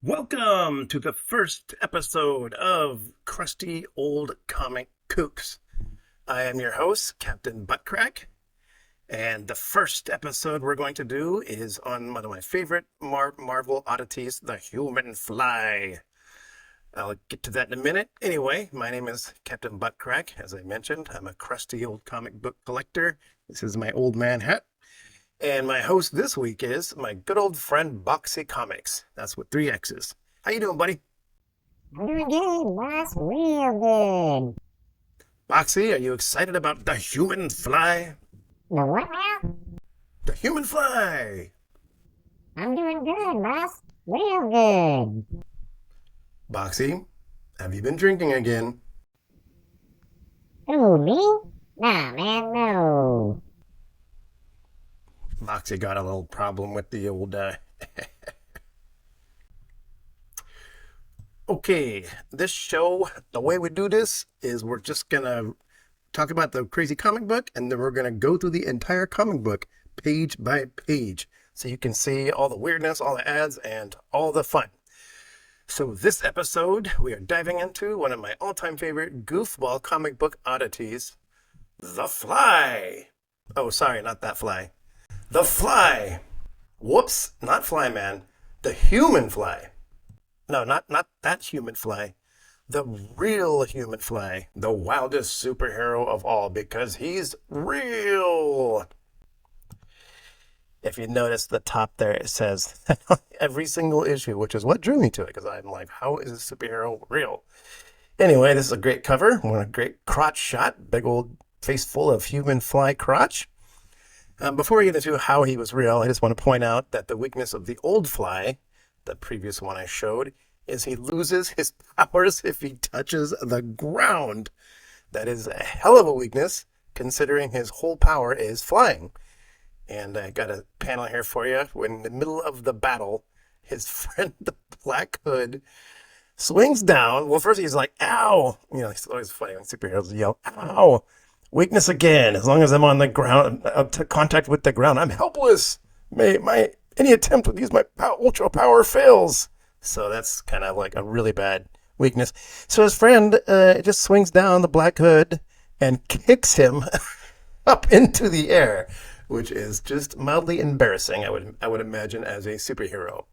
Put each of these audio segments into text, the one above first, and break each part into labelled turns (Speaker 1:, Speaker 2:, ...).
Speaker 1: Welcome to the first episode of Crusty Old Comic Kooks. I am your host, Captain Buttcrack, and the first episode we're going to do is on one of my favorite Marvel oddities, the human fly. I'll get to that in a minute. Anyway, my name is Captain Buttcrack. As I mentioned, I'm a crusty old comic book collector. This is my old man hat. And my host this week is my good old friend Boxxy Comics. That's with 3 X's. How you doing, buddy?
Speaker 2: I'm doing good, boss. Real good.
Speaker 1: Boxy, are you excited about the human fly?
Speaker 2: The what now?
Speaker 1: The human fly!
Speaker 2: I'm doing good, boss. Real good.
Speaker 1: Boxy, have you been drinking again?
Speaker 2: Who, me? Nah, man, no.
Speaker 1: Boxy got a little problem with the old, Okay, this show, the way we do this is we're just gonna talk about the crazy comic book, and then we're gonna go through the entire comic book page by page, so you can see all the weirdness, all the ads, and all the fun. So this episode, we are diving into one of my all-time favorite goofball comic book oddities, The Fly. Oh, sorry, not that fly. The Fly. Whoops, not Flyman. The human fly. No, not that human fly. The real human fly. The wildest superhero of all because he's real. If you notice the top there, it says every single issue, which is what drew me to it because I'm like, how is a superhero real? Anyway, this is a great cover. One a great crotch shot. Big old face full of human fly crotch. Before we get into how he was real, I just want to point out that the weakness of the old fly, the previous one I showed, is he loses his powers if he touches the ground. That is a hell of a weakness, considering his whole power is flying. And I got a panel here for you. When in the middle of the battle, his friend, the Black Hood, swings down. Well, first he's like, ow. You know, it's always funny when superheroes yell, ow. Weakness again. As long as I'm on the ground, to contact with the ground, I'm helpless. Any attempt to use my ultra power fails. So that's kind of like a really bad weakness. So his friend just swings down the Black Hood and kicks him up into the air, which is just mildly embarrassing, I would imagine, as a superhero.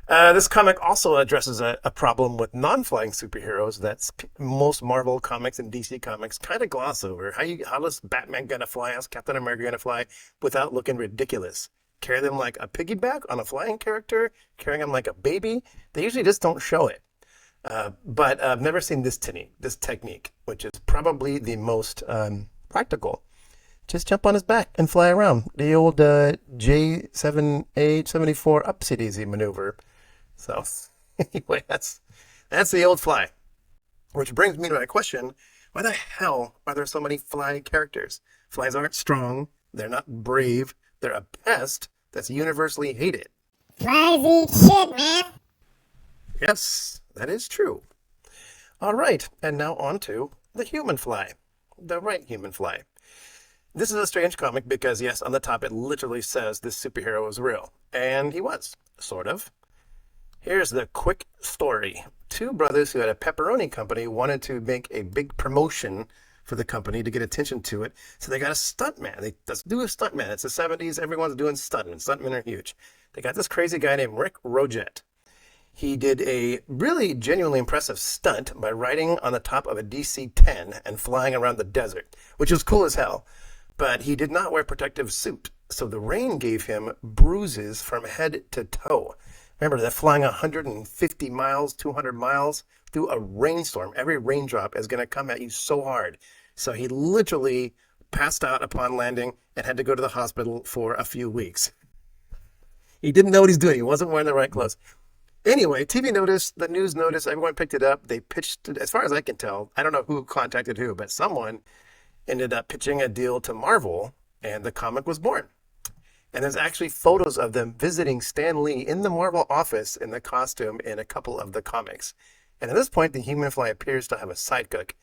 Speaker 1: This comic also addresses a problem with non-flying superheroes that most Marvel comics and DC comics kind of gloss over. How is Batman gonna fly? How's Captain America gonna fly without looking ridiculous? Carry them like a piggyback on a flying character? Carrying them like a baby? They usually just don't show it. But I've never seen this technique, which is probably the most practical. Just jump on his back and fly around. The old J7A74 upsy daisy maneuver. So anyway, that's the old fly. Which brings me to my question, why the hell are there so many fly characters? Flies aren't strong, they're not brave, they're a pest that's universally hated.
Speaker 2: Flies eat shit, man.
Speaker 1: Yes, that is true. All right, and now on to the human fly. The right human fly. This is a strange comic because, yes, on the top it literally says this superhero is real. And he was, sort of. Here's the quick story. Two brothers who had a pepperoni company wanted to make a big promotion for the company to get attention to it. So they got a stuntman. Let's do a stuntman. It's the 70s. Everyone's doing stuntmen. Stuntmen are huge. They got this crazy guy named Rick Roget. He did a really genuinely impressive stunt by riding on the top of a DC-10 and flying around the desert, which was cool as hell. But he did not wear protective suit, so the rain gave him bruises from head to toe. Remember, they're flying 150 miles, 200 miles through a rainstorm. Every raindrop is going to come at you so hard. So he literally passed out upon landing and had to go to the hospital for a few weeks. He didn't know what he's doing. He wasn't wearing the right clothes. Anyway, TV noticed, the news noticed, everyone picked it up. They pitched it, as far as I can tell. I don't know who contacted who, but someone ended up pitching a deal to Marvel, and the comic was born. And there's actually photos of them visiting Stan Lee in the Marvel office in the costume in a couple of the comics. And at this point, the human fly appears to have a sidekick,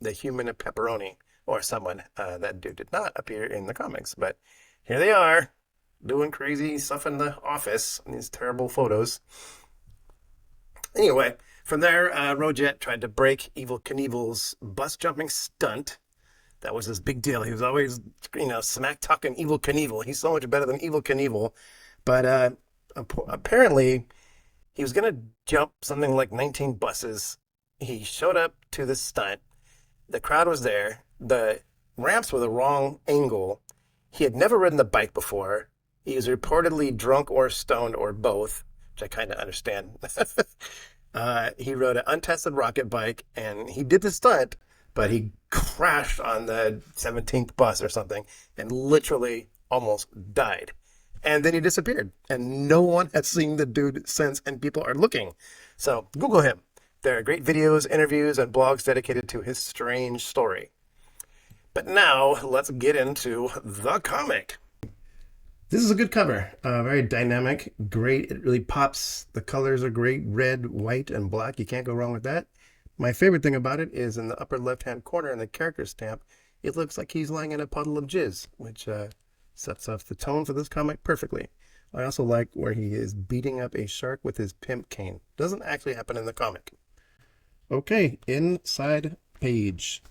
Speaker 1: the human pepperoni, or someone that dude did not appear in the comics. But here they are, doing crazy stuff in the office in these terrible photos. Anyway, from there, Rojet tried to break Evil Knievel's bus jumping stunt. That was his big deal. He was always, smack talking Evil Knievel. He's so much better than Evil Knievel. But apparently, he was going to jump something like 19 buses. He showed up to the stunt. The crowd was there. The ramps were the wrong angle. He had never ridden the bike before. He was reportedly drunk or stoned or both, which I kind of understand. He rode an untested rocket bike and he did the stunt, but he crashed on the 17th bus or something and literally almost died. And then he disappeared. And no one has seen the dude since, and people are looking. So Google him. There are great videos, interviews, and blogs dedicated to his strange story. But now let's get into the comic. This is a good cover. Very dynamic, great. It really pops. The colors are great, red, white, and black. You can't go wrong with that. My favorite thing about it is in the upper left-hand corner in the character stamp, it looks like he's lying in a puddle of jizz, which sets off the tone for this comic perfectly. I also like where he is beating up a shark with his pimp cane. Doesn't actually happen in the comic. Okay, inside page.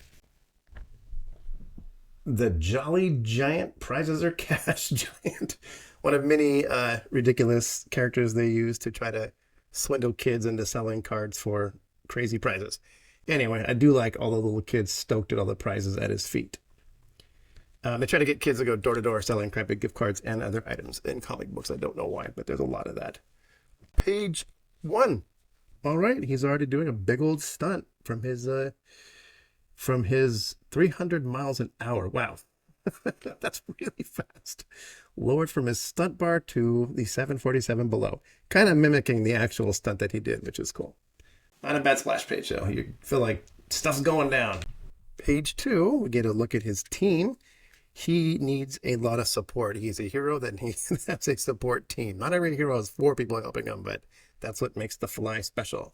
Speaker 1: The Jolly Giant Prizes Are Cash Giant. One of many ridiculous characters they use to try to swindle kids into selling cards for crazy prizes. Anyway, I do like all the little kids stoked at all the prizes at his feet. They try to get kids to go door to door selling crappy gift cards and other items in comic books. I don't know why, but there's a lot of that. Page 1. All right, he's already doing a big old stunt from his 300 miles an hour. Wow, that's really fast. Lowered from his stunt bar to the 747 below, kind of mimicking the actual stunt that he did, which is cool. Not a bad splash page, though. You feel like stuff's going down. Page 2, we get a look at his team. He needs a lot of support. He's a hero that needs a support team. Not every hero has 4 people helping him, but that's what makes the Fly special.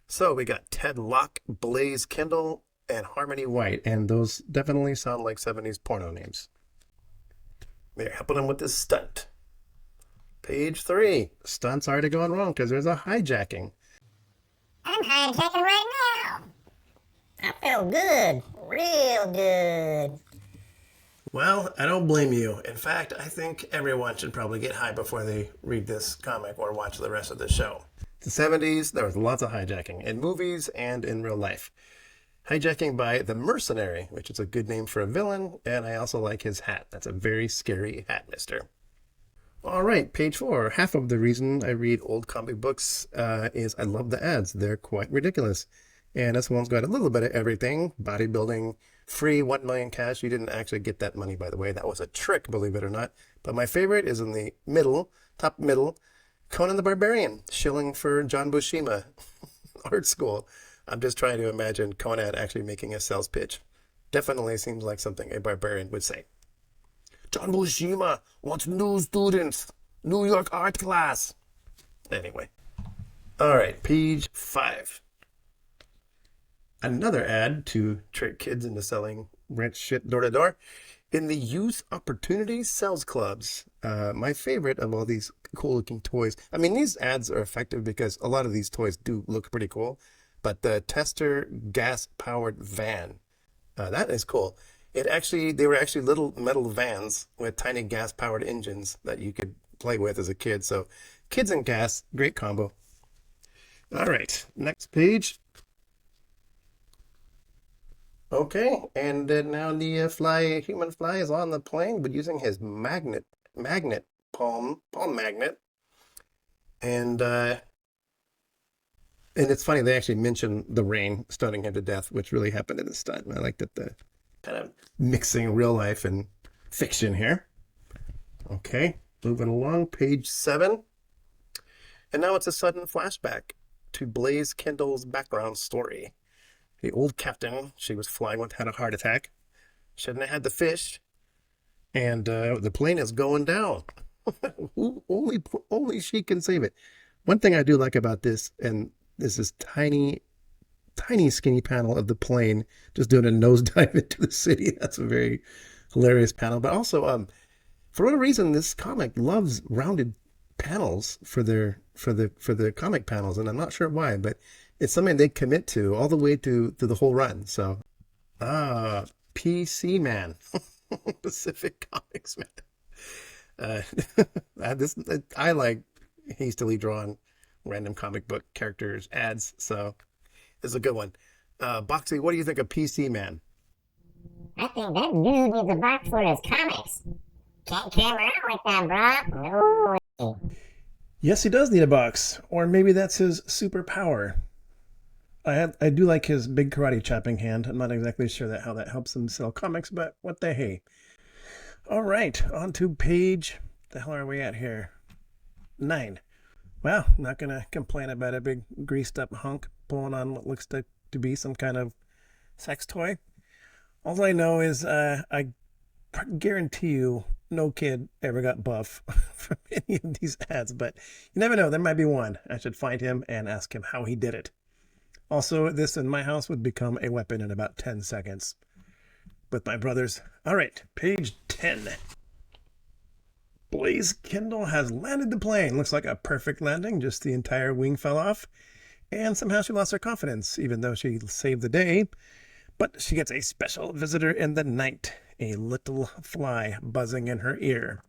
Speaker 1: So we got Ted Locke, Blaze Kendall, and Harmony White, and those definitely sound like 70s porno names. They're helping him with this stunt. Page 3. Stunt's already going wrong because there's a hijacking.
Speaker 2: I'm hijacking right now. I feel good, real good.
Speaker 1: Well, I don't blame you. In fact, I think everyone should probably get high before they read this comic or watch the rest of the show. The 70s, there was lots of hijacking in movies and in real life. Hijacking by the Mercenary, which is a good name for a villain, and I also like his hat. That's a very scary hat, mister. All right, page 4. Half of the reason I read old comic books is I love the ads. They're quite ridiculous. And this one's got a little bit of everything. Bodybuilding, free 1 million cash. You didn't actually get that money, by the way. That was a trick, believe it or not. But my favorite is in the middle, top middle, Conan the Barbarian, shilling for John Buscema art school. I'm just trying to imagine Conan actually making a sales pitch. Definitely seems like something a barbarian would say. John Buscema wants new students. New York art class. Anyway. All right, page 5. Another ad to trick kids into selling rent shit door to door. In the Youth Opportunity Sales Clubs, my favorite of all these cool looking toys. I mean, these ads are effective because a lot of these toys do look pretty cool. But the Tester gas powered van, that is cool. They were actually little metal vans with tiny gas powered engines that you could play with as a kid. So kids and gas, great combo. All right, next page. Okay, and now the human fly is on the plane, but using his palm magnet, and it's funny they actually mention the rain stunning him to death, which really happened in the stunt. I like that the kind of mixing real life and fiction here. Okay, moving along, page 7, and now it's a sudden flashback to Blaze Kendall's background story. The old captain she was flying with had a heart attack. Shouldn't have had the fish. And the plane is going down. Only she can save it. One thing I do like about this, and this is tiny skinny panel of the plane just doing a nosedive into the city. That's a very hilarious panel. But also, for whatever reason, this comic loves rounded panels for their for the comic panels, and I'm not sure why, but it's something they commit to all the way to the whole run. So ah, PC Man, Pacific Comics Man. This I like hastily drawn random comic book characters ads, so it's a good one. Boxy, what do you think of PC Man?
Speaker 2: I think that dude needs a box for his comics. Can't carry around like that, bro. No way.
Speaker 1: Yes, he does need a box, or maybe that's his superpower. I do like his big karate chopping hand. I'm not exactly sure how that helps him sell comics, but what the hey. All right, on to page. The hell are we at here? 9. Well, not gonna complain about a big greased up hunk pulling on what looks to be some kind of sex toy. All I know is I guarantee you no kid ever got buff from any of these ads, but you never know. There might be one. I should find him and ask him how he did it. Also, this in my house would become a weapon in about 10 seconds with my brothers. All right, page 10. Blaze Kindle has landed the plane. Looks like a perfect landing. Just the entire wing fell off. And somehow she lost her confidence, even though she saved the day. But she gets a special visitor in the night. A little fly buzzing in her ear.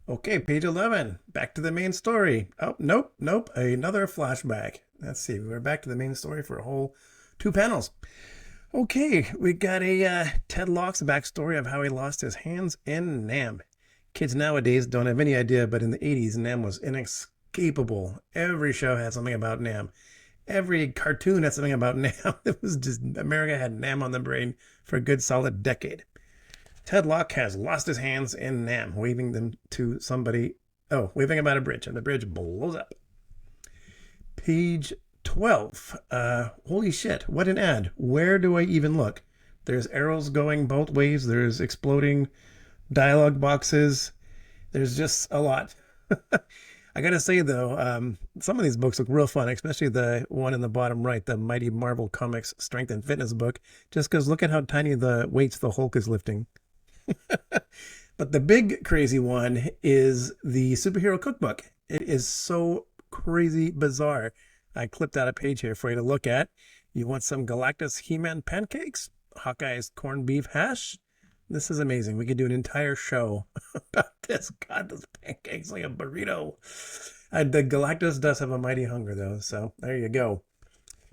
Speaker 1: Okay, page 11. Back to the main story. Oh, nope. Another flashback. Let's see. We're back to the main story for a whole 2 panels. Okay, we got a Ted Locke's backstory of how he lost his hands in Nam. Kids nowadays don't have any idea, but in the 80s, Nam was inescapable. Every show had something about Nam. Every cartoon had something about Nam. It was just, America had Nam on the brain for a good solid decade. Ted Locke has lost his hands in Nam, waving them to somebody. Oh, waving about a bridge, and the bridge blows up. Page 12. Holy shit, what an ad. Where do I even look? There's arrows going both ways. There's exploding dialogue boxes. There's just a lot. I gotta say though, some of these books look real fun, especially the one in the bottom right, the Mighty Marvel Comics Strength and Fitness book, just because look at how tiny the weights the Hulk is lifting. But the big crazy one is the superhero cookbook. It is so crazy bizarre. I clipped out a page here for you to look at. You want some Galactus He-Man pancakes? Hawkeye's corned beef hash? This is amazing. We could do an entire show about this. God, those pancakes like a burrito. The Galactus does have a mighty hunger, though, so there you go.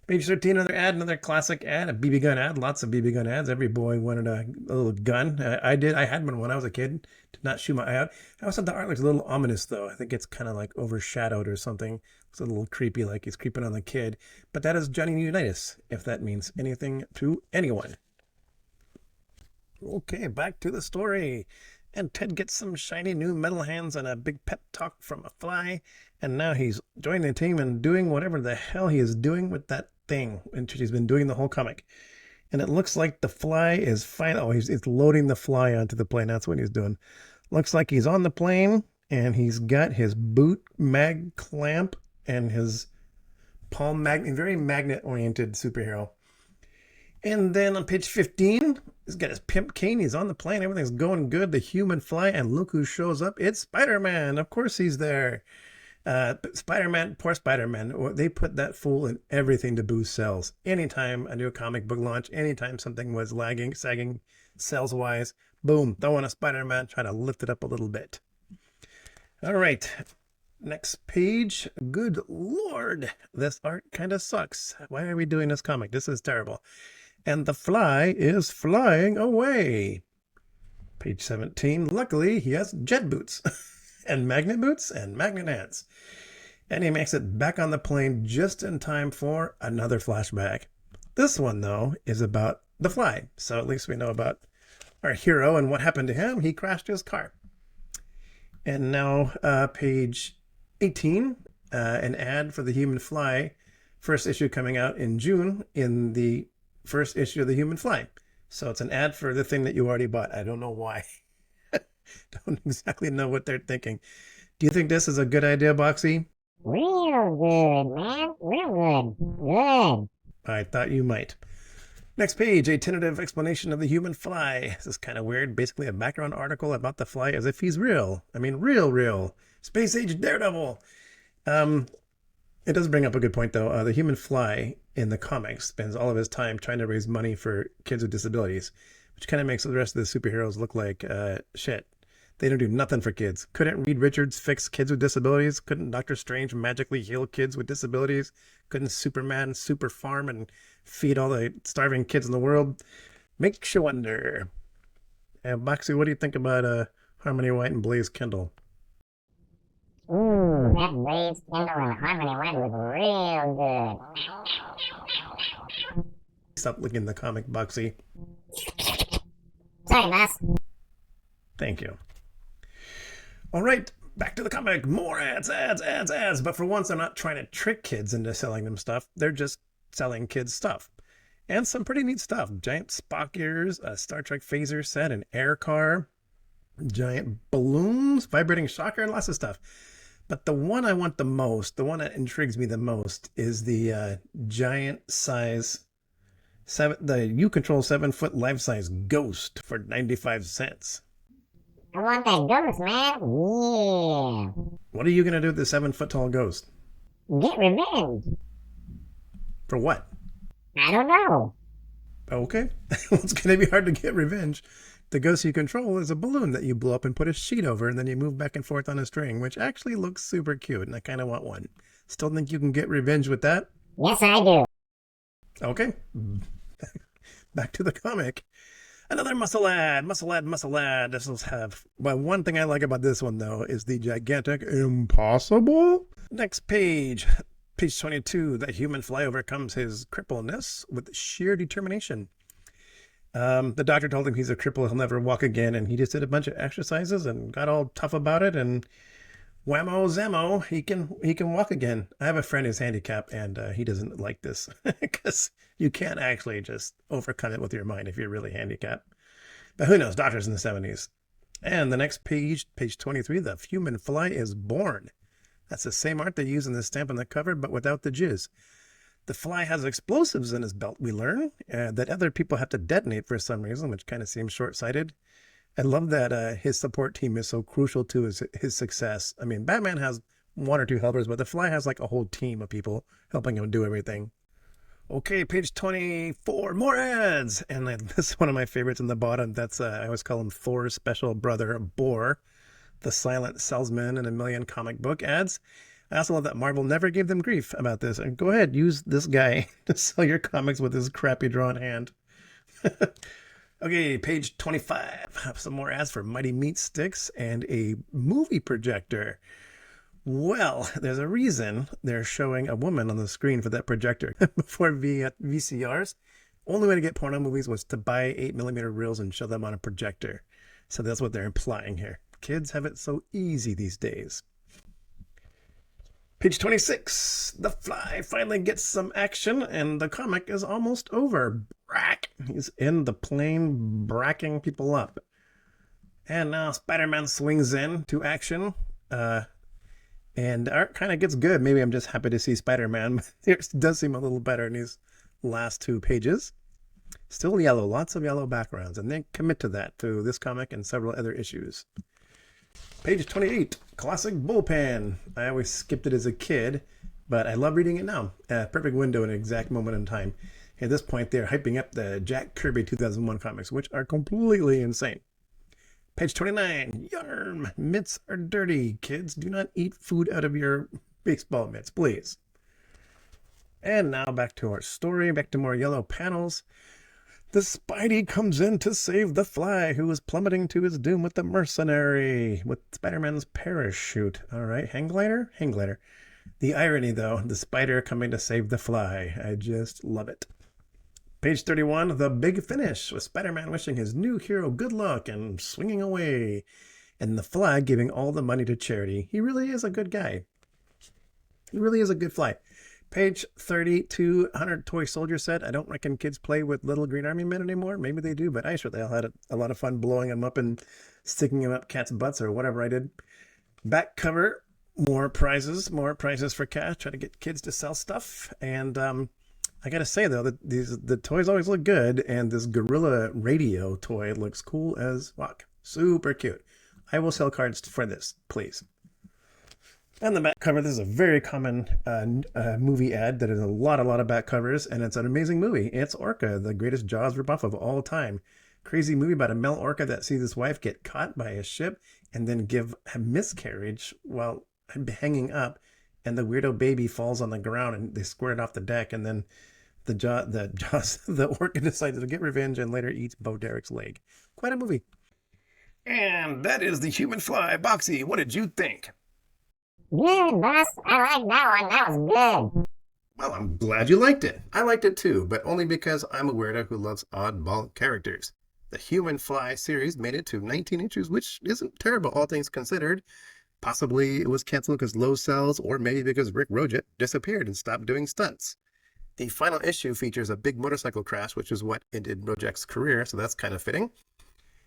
Speaker 1: Page 13, another ad, another classic ad, a BB gun ad. Lots of BB gun ads. Every boy wanted a little gun. I did. I had one when I was a kid. Did not shoot my eye out. I always thought the art looks a little ominous, though. I think it's kind of like overshadowed or something. It's a little creepy, like he's creeping on the kid. But that is Johnny Unitas, if that means anything to anyone. Okay, back to the story. And Ted gets some shiny new metal hands and a big pep talk from a fly. And now he's joining the team and doing whatever the hell he is doing with that thing, which he's been doing the whole comic. And it looks like the fly is fine. Oh, he's loading the fly onto the plane. That's what he's doing. Looks like he's on the plane and he's got his boot mag clamp and his palm magnet, very magnet oriented superhero. And then on page 15, he's got his pimp cane. He's on the plane. Everything's going good. The human fly. And look who shows up. It's Spider-Man. Of course he's there. Spider-Man, poor Spider-Man. They put that fool in everything to boost sales. Anytime a new comic book launch, anytime something was lagging, sagging sales-wise, boom, throw in a Spider-Man, try to lift it up a little bit. All right. Next page. Good Lord. This art kind of sucks. Why are we doing this comic? This is terrible. And the fly is flying away. Page 17. Luckily, he has jet boots and magnet boots and magnet hands. And he makes it back on the plane just in time for another flashback. This one, though, is about the fly. So at least we know about our hero and what happened to him. He crashed his car. And now page 18, an ad for the Human Fly. First issue coming out in June in the first issue of the Human Fly. So it's an ad for the thing that you already bought. I don't know why. Don't exactly know what they're thinking. Do you think this is a good idea, Boxy?
Speaker 2: Real good, man. Real good. Good.
Speaker 1: I thought you might. Next page, a tentative explanation of the human fly. This is kind of weird. Basically a background article about the fly as if he's real. I mean, real. Space age daredevil. Um, it does bring up a good point, though. The human fly in the comics spends all of his time trying to raise money for kids with disabilities, which kind of makes the rest of the superheroes look like shit. They don't do nothing for kids. Couldn't Reed Richards fix kids with disabilities? Couldn't Doctor Strange magically heal kids with disabilities? Couldn't Superman super farm and feed all the starving kids in the world? Makes you wonder. Boxy, what do you think about Harmony White and Blaze Kendall?
Speaker 2: That Blaze Kindle and Harmony White was real
Speaker 1: Stop looking the comic, Boxy.
Speaker 2: good. Sorry, boss.
Speaker 1: Thank you. All right, back to the comic. More ads, ads, ads, ads. But for once, they're not trying to trick kids into selling them stuff. They're just selling kids stuff. And some pretty neat stuff. Giant Spock ears, a Star Trek phaser set, an air car, giant balloons, vibrating shocker, and lots of stuff. But the one I want the most, the one that intrigues me the most, is the giant size the U Control 7-foot life size ghost for 95 cents.
Speaker 2: I want that ghost, man. Yeah.
Speaker 1: What are you gonna do with the 7-foot tall ghost?
Speaker 2: Get revenge.
Speaker 1: For what?
Speaker 2: I don't know.
Speaker 1: Okay. Well, it's gonna be hard to get revenge. The ghost you control is a balloon that you blow up and put a sheet over, and then you move back and forth on a string, which actually looks super cute, and I kind of want one. Still think you can get revenge with that?
Speaker 2: Yes, I do.
Speaker 1: Okay. Back to the comic. Another muscle ad, muscle ad, muscle ad. This will have. Well, one thing I like about this one, though, is the gigantic impossible. Next page. Page 22. The human fly overcomes his crippleness with sheer determination. The doctor told him he's a cripple, he'll never walk again, and he just did a bunch of exercises and got all tough about it, and whammo zammo, he can walk again. I have a friend who's handicapped, and he doesn't like this because you can't actually just overcome it with your mind if you're really handicapped. But who knows? Doctors in the 70s. And the next page, page 23, the human fly is born. That's the same art they use in the stamp on the cover, but without the jizz. The fly has explosives in his belt, we learn, that other people have to detonate for some reason, which kind of seems short-sighted. I love that his support team is so crucial to his success. I mean, Batman has one or two helpers, but the Fly has like a whole team of people helping him do everything. Okay, page 24, more ads! And this is one of my favorites in the bottom. That's, I always call him Thor's special brother, Boar, the silent salesman in a million comic book ads. I also love that Marvel never gave them grief about this. And go ahead, use this guy to sell your comics with his crappy drawn hand. Okay, page 25. Have some more ads for Mighty Meat Sticks and a movie projector. Well, there's a reason they're showing a woman on the screen for that projector. Before VCRs, only way to get porno movies was to buy 8mm reels and show them on a projector. So that's what they're implying here. Kids have it so easy these days. Page 26. The Fly finally gets some action, and the comic is almost over. Brack! He's in the plane, bracking people up. And now Spider-Man swings in to action. And art kind of gets good. Maybe I'm just happy to see Spider-Man. It does seem a little better in these last two pages. Still yellow, lots of yellow backgrounds, and they commit to that through this comic and several other issues. Page 28, Classic Bullpen. I always skipped it as a kid, but I love reading it now. Perfect window at an exact moment in time. At this point, they're hyping up the Jack Kirby 2001 comics, which are completely insane. Page 29, Yarn. Mitts are dirty. Kids, do not eat food out of your baseball mitts, please. And now back to our story, back to more yellow panels. The Spidey comes in to save the Fly, who is plummeting to his doom with the mercenary, with Spider-Man's parachute. All right, hang glider? Hang glider. The irony, though, the Spider coming to save the Fly. I just love it. Page 31, the big finish, with Spider-Man wishing his new hero good luck and swinging away, and the Fly giving all the money to charity. He really is a good guy. He really is a good Fly. Page 32, 100 toy soldier set. I don't reckon kids play with little green army men anymore. Maybe they do, but I sure they all had a lot of fun blowing them up and sticking them up cats' butts or whatever I did. Back cover, more prizes for cash. Try to get kids to sell stuff. And I gotta say though, that the toys always look good, and this Gorilla Radio toy looks cool as fuck. Super cute. I will sell cards for this, please. On the back cover, this is a very common movie ad that has a lot of back covers, and it's an amazing movie. It's Orca, the greatest Jaws ripoff of all time. Crazy movie about a male orca that sees his wife get caught by a ship and then give a miscarriage while hanging up, and the weirdo baby falls on the ground and they squirt it off the deck, and then the orca decides to get revenge and later eats Bo Derek's leg. Quite a movie. And that is the human fly. Boxy, what did you think?
Speaker 2: Good, boss. I like that one. That was good.
Speaker 1: Well, I'm glad you liked it. I liked it too, but only because I'm a weirdo who loves oddball characters. The Human Fly series made it to 19 issues, which isn't terrible, all things considered. Possibly it was canceled because low sales, or maybe because Rick Roget disappeared and stopped doing stunts. The final issue features a big motorcycle crash, which is what ended Roget's career, so that's kind of fitting.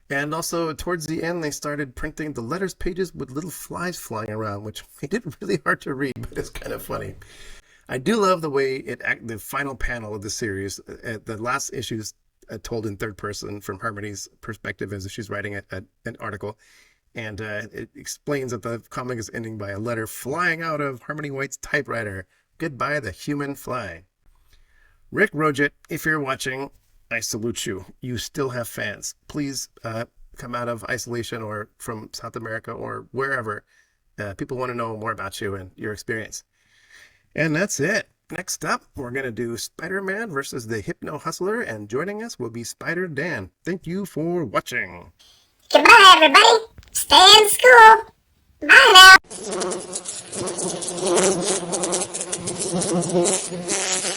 Speaker 1: And also, towards the end, they started printing the letters pages with little flies flying around, which made it really hard to read, but it's kind of funny. I do love the way the final panel of the series, the last issues told in third person from Harmony's perspective as if she's writing an article. And it explains that the comic is ending by a letter flying out of Harmony White's typewriter. Goodbye, the human fly. Rick Roget, if you're watching, I salute you. You still have fans. Please come out of isolation or from South America or wherever. People want to know more about you and your experience. And that's it. Next up, we're going to do Spider-Man versus the Hypno Hustler, and joining us will be Spider Dan. Thank you for watching.
Speaker 2: Goodbye, everybody. Stay in school. Bye now.